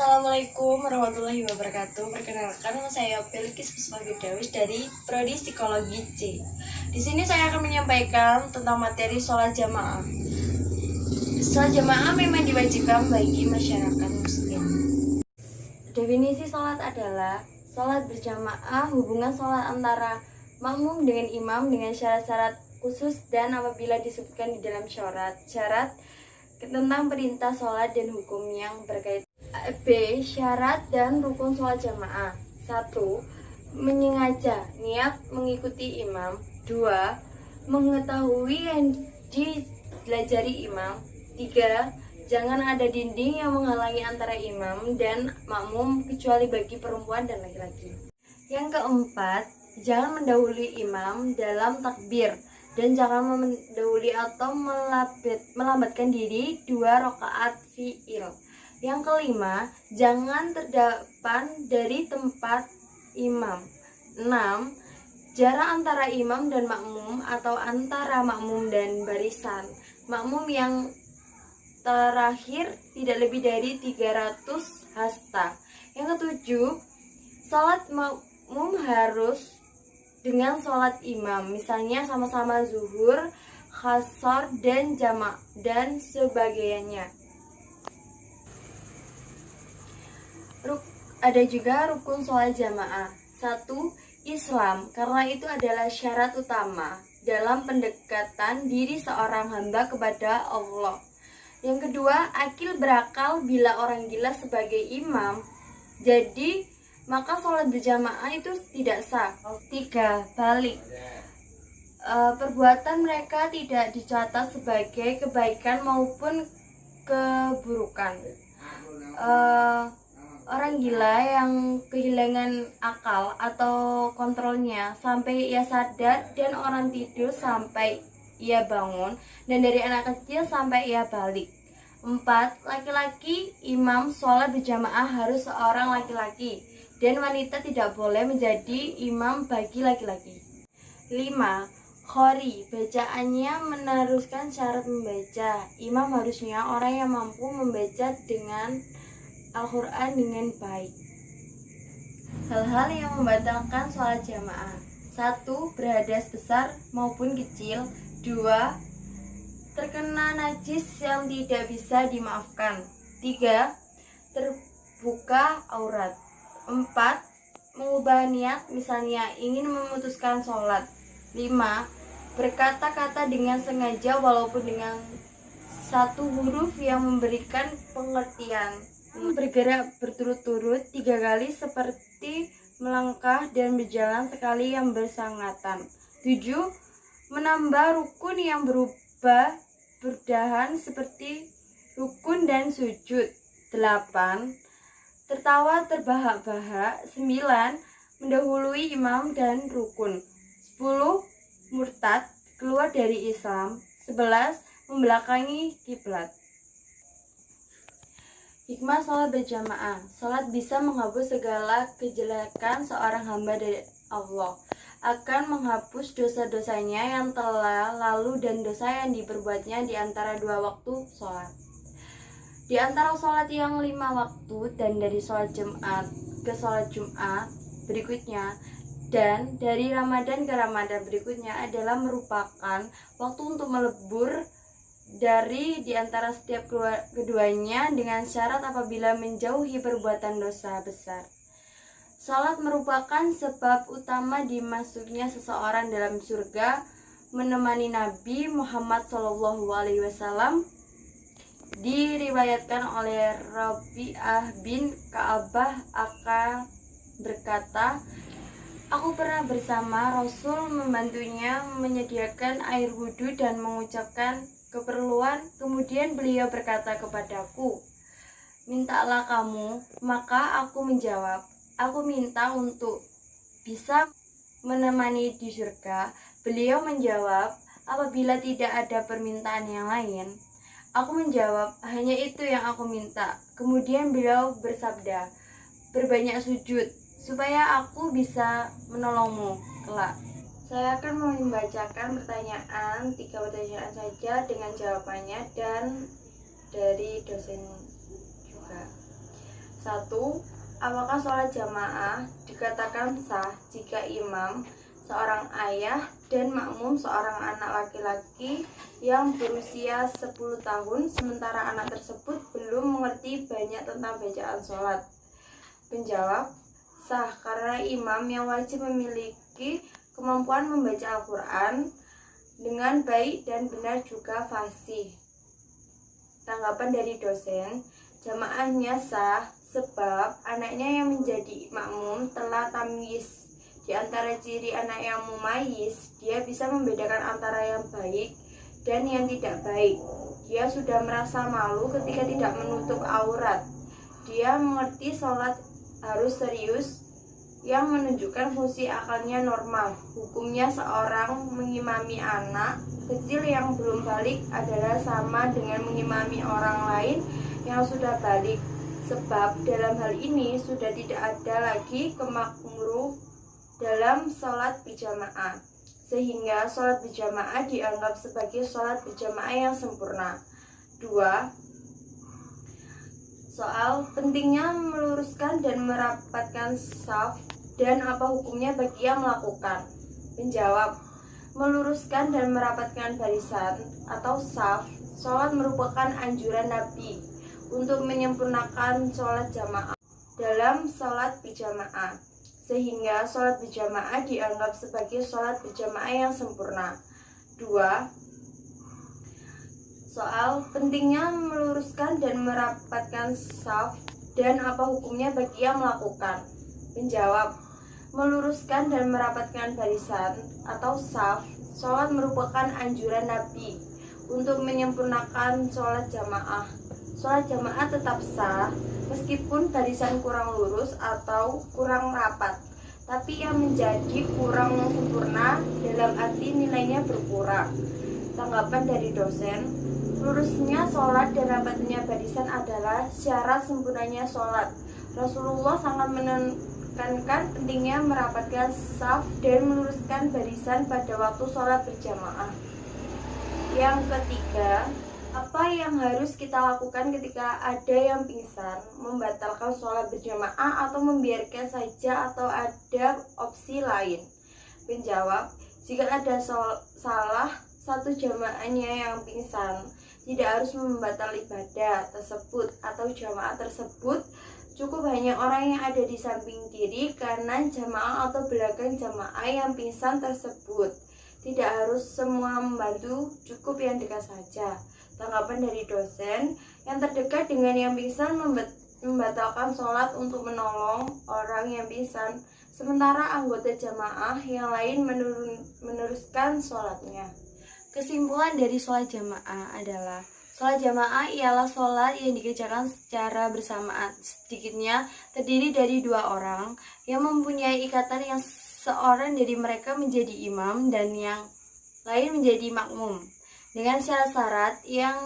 Assalamualaikum warahmatullahi wabarakatuh. Perkenalkan, nama saya Belkis Puspa Firdaus dari Prodi Psikologi C. Di sini saya akan menyampaikan tentang materi sholat jamaah. Sholat jamaah memang diwajibkan bagi masyarakat muslim. Definisi sholat adalah sholat berjamaah, hubungan sholat antara makmum dengan imam dengan syarat-syarat khusus dan apabila disebutkan di dalam syarat tentang perintah sholat dan hukum yang berkaitan. B. Syarat dan rukun sholat jamaah. 1. Menyengaja niat mengikuti imam. 2. Mengetahui yang dipelajari imam. 3. Jangan ada dinding yang menghalangi antara imam dan makmum kecuali bagi perempuan dan laki-laki. Yang keempat, jangan mendahului imam dalam takbir dan jangan mendahului atau melambatkan diri 2 rakaat fi'il. Yang kelima, jangan terdepan dari tempat imam. 6. Jarak antara imam dan makmum atau antara makmum dan barisan makmum yang terakhir tidak lebih dari 300 hasta. Yang ketujuh, salat makmum harus dengan salat imam, misalnya sama-sama zuhur, qashar, dan jamak dan sebagainya. Ada juga rukun sholat jamaah. 1. Islam, karena itu adalah syarat utama dalam pendekatan diri seorang hamba kepada Allah. Yang kedua, akil berakal bila orang gila sebagai imam, jadi maka sholat berjamaah itu tidak sah. 3. Balik, perbuatan mereka tidak dicatat sebagai kebaikan maupun keburukan. Orang gila yang kehilangan akal atau kontrolnya sampai ia sadar, dan orang tidur sampai ia bangun, dan dari anak kecil sampai ia balik. 4. Laki-laki imam sholat berjamaah harus seorang laki-laki, dan wanita tidak boleh menjadi imam bagi laki-laki. 5. Qori, bacaannya meneruskan syarat membaca. Imam harusnya orang yang mampu membaca dengan Al-Quran dengan baik. Hal-hal yang membatalkan sholat jamaah. 1. Berhadas besar maupun kecil. 2. Terkena najis yang tidak bisa dimaafkan. 3. Terbuka aurat. 4. Mengubah niat, misalnya ingin memutuskan sholat. 5. Berkata-kata dengan sengaja walaupun dengan satu huruf yang memberikan pengertian. Bergerak berturut-turut 3 kali seperti melangkah dan berjalan sekali yang bersangatan. 7. Menambah rukun yang berubah berdahan seperti rukun dan sujud. 8. Tertawa terbahak-bahak. 9. Mendahului imam dan rukun. 10. Murtad, keluar dari Islam. 11. Membelakangi kiblat. Hikmah sholat berjamaah. Sholat bisa menghapus segala kejelekan seorang hamba dari Allah, akan menghapus dosa-dosanya yang telah lalu dan dosa yang diperbuatnya di antara 2 waktu sholat. Di antara sholat yang 5 waktu dan dari sholat Jumat ke sholat Jumat berikutnya, dan dari Ramadan ke Ramadan berikutnya adalah merupakan waktu untuk melebur dari di antara setiap keduanya dengan syarat apabila menjauhi perbuatan dosa besar. Salat merupakan sebab utama dimasuknya seseorang dalam surga. Menemani Nabi Muhammad SAW, diriwayatkan oleh Rabi'ah bin Ka'abah akan berkata, aku pernah bersama Rasul membantunya menyediakan air wudhu dan mengucapkan keperluan. Kemudian beliau berkata kepadaku, mintalah kamu. Maka aku menjawab, aku minta untuk bisa menemani di surga. Beliau menjawab, apabila tidak ada permintaan yang lain. Aku menjawab, hanya itu yang aku minta. Kemudian beliau bersabda, berbanyak sujud supaya aku bisa menolongmu kelak. Saya akan membacakan pertanyaan, 3 pertanyaan saja dengan jawabannya dan dari dosen juga. 1. Apakah sholat jamaah dikatakan sah jika imam seorang ayah dan makmum seorang anak laki-laki yang berusia 10 tahun sementara anak tersebut belum mengerti banyak tentang bacaan sholat? Penjawab, sah karena imam yang wajib memiliki kemampuan membaca Al-Quran dengan baik dan benar juga fasih. Tanggapan dari dosen, jamaahnya sah sebab anaknya yang menjadi makmum telah tamyiz. Di antara ciri anak yang mumayyiz, dia bisa membedakan antara yang baik dan yang tidak baik. Dia sudah merasa malu ketika tidak menutup aurat. Dia mengerti sholat harus serius, yang menunjukkan fungsi akalnya normal. Hukumnya seorang mengimami anak kecil yang belum balik adalah sama dengan mengimami orang lain yang sudah balik. Sebab dalam hal ini sudah tidak ada lagi kemakruh dalam sholat berjamaah, sehingga sholat berjamaah dianggap sebagai sholat berjamaah yang sempurna. 2. Soal pentingnya meluruskan dan merapatkan shaf dan apa hukumnya bagi yang melakukan. Menjawab, meluruskan dan merapatkan barisan atau shaf sholat merupakan anjuran Nabi untuk menyempurnakan sholat jamaah dalam sholat berjamaah, sehingga sholat berjamaah dianggap sebagai sholat berjamaah yang sempurna. 2. Soal pentingnya meluruskan dan merapatkan shaf dan apa hukumnya bagi yang melakukan. Menjawab, meluruskan dan merapatkan barisan atau shaf sholat merupakan anjuran Nabi untuk menyempurnakan sholat jamaah. Sholat jamaah tetap sah meskipun barisan kurang lurus atau kurang rapat, tapi yang menjadi kurang sempurna dalam arti nilainya berkurang. Tanggapan dari dosen, lurusnya sholat dan rapatnya barisan adalah syarat sempurnanya sholat. Rasulullah sangat menekankan pentingnya merapatkan shaf dan meluruskan barisan pada waktu sholat berjamaah. Yang ketiga, apa yang harus kita lakukan ketika ada yang pingsan, membatalkan sholat berjamaah atau membiarkan saja atau ada opsi lain? Penjawab, jika ada salah satu jamaahnya yang pingsan, tidak harus membatalkan ibadah tersebut atau jamaah tersebut. Cukup hanya orang yang ada di samping kiri kanan jamaah atau belakang jamaah yang pingsan tersebut. Tidak harus semua membantu, cukup yang dekat saja. Tanggapan dari dosen, yang terdekat dengan yang pingsan membatalkan sholat untuk menolong orang yang pingsan, sementara anggota jamaah yang lain meneruskan sholatnya. Kesimpulan dari sholat jamaah adalah, sholat jamaah ialah sholat yang dikerjakan secara bersamaan, sedikitnya terdiri dari 2 orang yang mempunyai ikatan yang seorang dari mereka menjadi imam dan yang lain menjadi makmum, dengan syarat-syarat yang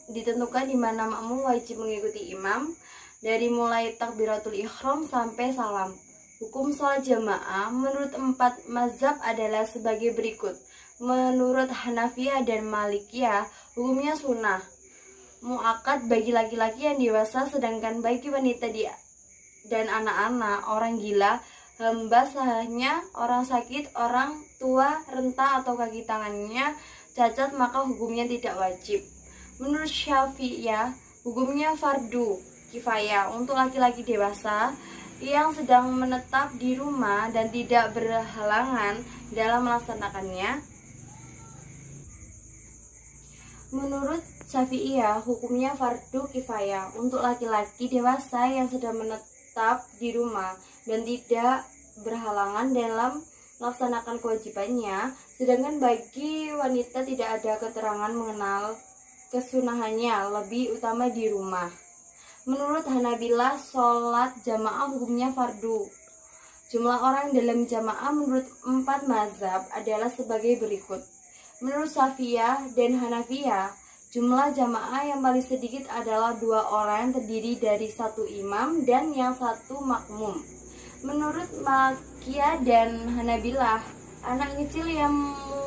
ditentukan di mana makmum wajib mengikuti imam dari mulai takbiratul ihram sampai salam. Hukum sholat jamaah menurut 4 mazhab adalah sebagai berikut. Menurut Hanafiyah dan Malikiyah, hukumnya sunnah muakkad bagi laki-laki yang dewasa, sedangkan bagi wanita dan anak-anak, orang gila, hamba sahnya, orang sakit, orang tua, renta atau kaki tangannya cacat, maka hukumnya tidak wajib. Menurut Syafi'iyah, hukumnya fardu kifayah untuk laki-laki dewasa yang sedang menetap di rumah dan tidak berhalangan dalam melaksanakannya. Menurut Syafi'iyah, hukumnya fardu kifayah untuk laki-laki dewasa yang sedang menetap di rumah dan tidak berhalangan dalam melaksanakan kewajibannya, sedangkan bagi wanita tidak ada keterangan mengenal kesunahannya, lebih utama di rumah. Menurut Hanabilah, sholat jamaah hukumnya fardu. Jumlah orang dalam jamaah menurut 4 mazhab adalah sebagai berikut. Menurut Syafi'iyah dan Hanafiyah, jumlah jamaah yang paling sedikit adalah 2 orang terdiri dari 1 imam dan yang 1 makmum. Menurut Malikiyah dan Hanabilah, anak kecil yang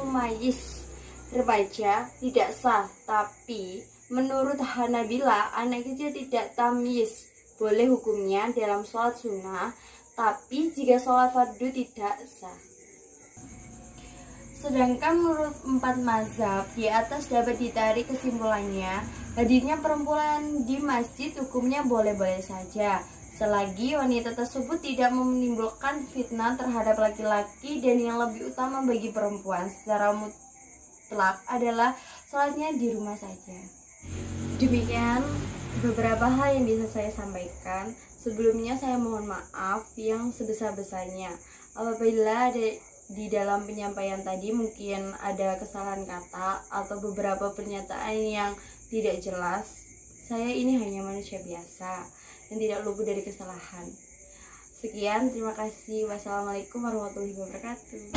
mumayyiz remaja tidak sah, tapi menurut Hanabilah anak kecil tidak tamyiz boleh hukumnya dalam sholat sunnah, tapi jika sholat fardu tidak sah. Sedangkan menurut 4 mazhab di atas dapat ditarik kesimpulannya, hadirnya perempuan di masjid hukumnya boleh-boleh saja, selagi wanita tersebut tidak menimbulkan fitnah terhadap laki-laki, dan yang lebih utama bagi perempuan secara mutlak adalah sholatnya di rumah saja. Demikian beberapa hal yang bisa saya sampaikan. Sebelumnya saya mohon maaf yang sebesar-besarnya apabila di dalam penyampaian tadi mungkin ada kesalahan kata atau beberapa pernyataan yang tidak jelas. Saya ini hanya manusia biasa dan tidak luput dari kesalahan. Sekian, terima kasih. Wassalamualaikum warahmatullahi wabarakatuh.